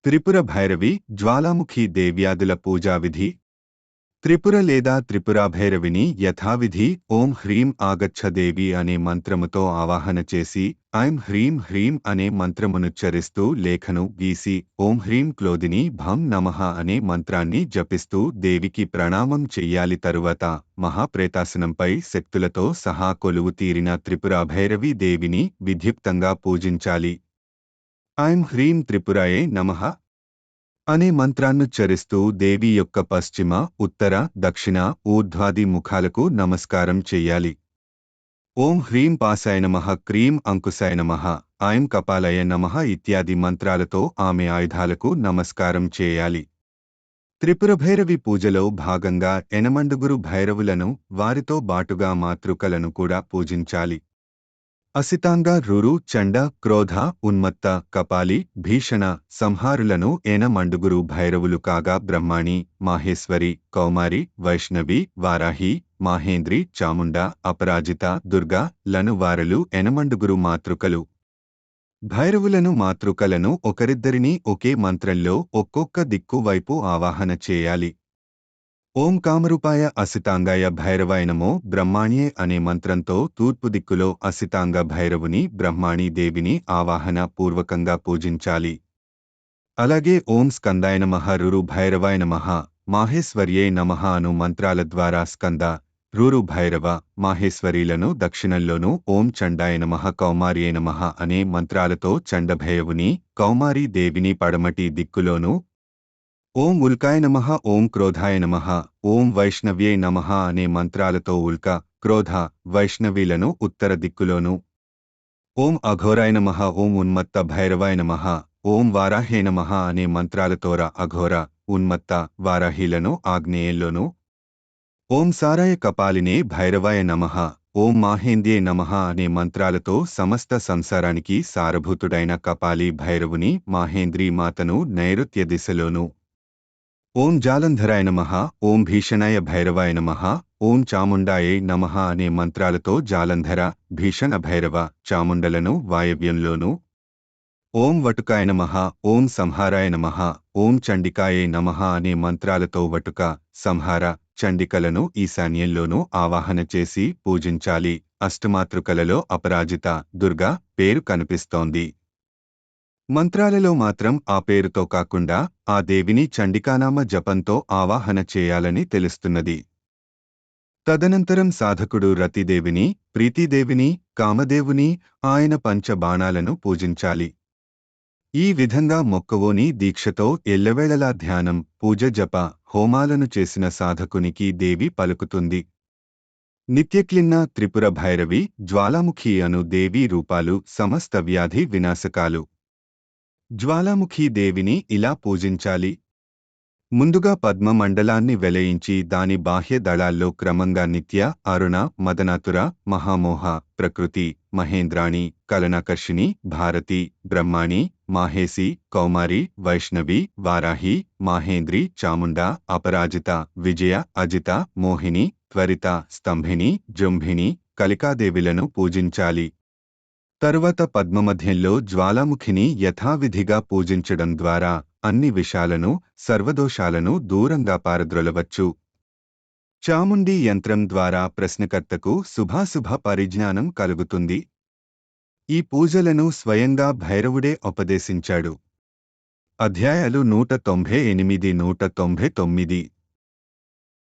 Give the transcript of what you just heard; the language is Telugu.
త్రిపుర భైరవి, జ్వాలాముఖి దేవ్యాదుల పూజావిధి. త్రిపుర లేదా త్రిపురాభైరవిని యథావిధి ఓం హ్రీం ఆగచ్ఛదేవి అనే మంత్రముతో ఆవాహన చేసి ఐం హ్రీం హ్రీం అనే మంత్రమునుచ్చరిస్తూ లేఖను గీసి ఓం హ్రీం క్లోదిని భం నమః అనే మంత్రాన్ని జపిస్తూ దేవికి ప్రణామం చెయ్యాలి. తరువాత మహాప్రేతాసనంపై శక్తులతో సహా కొలువు తీరిన త్రిపురాభైరవి దేవిని విధ్యుక్తంగా పూజించాలి. ఐం హ్రీం త్రిపురాయే నమః అనే మంత్రాన్నుచ్చరిస్తూ దేవి యొక్క పశ్చిమ, ఉత్తర, దక్షిణ, ఊర్ధ్వాది ముఖాలకు నమస్కారం చెయ్యాలి. ఓం హ్రీం పాసాయ నమః, క్రీం అంకుశాయ నమః, ఐం కపాలయ నమః ఇత్యాది మంత్రాలతో ఆమె ఆయుధాలకు నమస్కారం చేయాలి. త్రిపురభైరవి పూజలో భాగంగా ఎనమండుగురు భైరవులను, వారితో బాటుగా మాతృకలను కూడా పూజించాలి. అసితాంగ, రురు, చండ, క్రోధ, ఉన్మత్త, కపాలి, భీషణ, సంహారులను ఎనమండుగురు భైరవులు కాగా బ్రహ్మాణి, మాహేశ్వరి, కౌమారి, వైష్ణవి, వారాహి, మాహేంద్రి, చాముండ, అపరాజిత, దుర్గా లను వారలు ఎనమండుగురు మాతృకలు. భైరవులను మాతృకలను ఒకరిద్దరినీ ఒకే మంత్రంలో ఒక్కొక్క దిక్కు వైపు ఆవాహన చేయాలి. ఓం కామరూపాయ అసితాంగాయ భైరవాయ నమో బ్రహ్మాణ్యే అనే మంత్రంతో తూర్పు దిక్కులో అసితాంగ భైరవుని, బ్రహ్మాణీ దేవిని ఆవాహన పూర్వకంగా పూజించాలి. అలాగే ఓం స్కందాయ నమః, రురు భైరవాయ నమః, మాహేశ్వర్యే నమః అను మంత్రాల ద్వారా స్కంద, రురు భైరవ, మాహేశ్వరీలను దక్షిణంలోనూ, ఓం చండాయ నమః, కౌమార్యే నమః అనే మంత్రాలతో చండభైరవుని, కౌమారీ దేవిని పడమటి దిక్కులోనూ, ఓం ఉల్కాయ నమః, ఓం క్రోధాయ నమః, ఓం వైష్ణవ్యే నమః అనే మంత్రాలతో ఉల్క, క్రోధ, వైష్ణవీలను ఉత్తర దిక్కులోనూ, ఓం అఘోరాయ నమః, ఓం ఉన్మత్త భైరవాయ నమః, ఓం వారాహే నమః అనే మంత్రాలతోర అఘోర, ఉన్మత్త, వారాహీలను ఆగ్నేయంలోనూ, ఓం సారాయ కపాలినే భైరవాయ నమః, ఓం మాహేంద్యే నమః అనే మంత్రాలతో సమస్త సంసారానికి సారభూతుడైన కపాలి భైరవుని, మాహేంద్రీ మాతను నైరుత్య దిశలోనూ, ఓం జాలంధరాయ నమః, ఓం భీషణాయ భైరవాయ నమః, ఓం చాముండాయే నమః అనే మంత్రాలతో జాలంధర, భీషణ భైరవ, చాముండలను వాయవ్యంలోనూ, ఓం వటుకాయ నమః, ఓం సంహారాయ నమః, ఓం చండికాయే నమః అనే మంత్రాలతో వటుక, సంహార, చండికలను ఈశాన్యంలోనూ ఆవాహన చేసి పూజించాలి. అష్టమాతృకలలో అపరాజిత, దుర్గా పేరు కనిపిస్తోంది. మంత్రాలలో మాత్రం ఆ పేరుతో కాకుండా ఆ దేవిని చండికానామ జపంతో ఆవాహన చేయాలని తెలుస్తున్నది. తదనంతరం సాధకుడు రతిదేవిని, ప్రీతిదేవిని, కామదేవుని, ఆయన పంచబాణాలను పూజించాలి. ఈ విధంగా మొక్కవోని దీక్షతో ఎల్లవేళలా ధ్యానం, పూజ, జప, హోమాలను చేసిన సాధకునికి దేవి పలుకుతుంది. నిత్యక్లిన్న త్రిపుర భైరవి, జ్వాలాముఖి అను దేవీ రూపాలు సమస్త వ్యాధి వినాశకాలు. జ్వాలాముఖీ దేవిని ఇలా పూజించాలి. ముందుగా పద్మ మండలాన్ని వెలయించి దాని బాహ్య దళాల్లో క్రమంగా నిత్య, అరుణ, మదనాతుర, మహామోహ, ప్రకృతి, మహేంద్రాణి, కలనాకర్షిణి, భారతి, బ్రహ్మాణి, మాహేసి, కౌమారి, వైష్ణవి, వారాహి, మాహేంద్రి, చాముండ, అపరాజిత, విజయ, అజిత, మోహిని, త్వరిత, స్తంభిని, జృంభిణి, కలికాదేవిలను పూజించాలి. తరువాత పద్మమధ్యంలో జ్వాలాముఖిని యథావిధిగా పూజించడం ద్వారా అన్ని విషాలను, సర్వదోషాలను దూరంగా పారద్రోలవచ్చు. చాముండి యంత్రం ద్వారా ప్రశ్నకర్తకు శుభాశుభ పరిజ్ఞానం కలుగుతుంది. ఈ పూజలను స్వయంగా భైరవుడే ఉపదేశించాడు. అధ్యాయాలు 198, 199.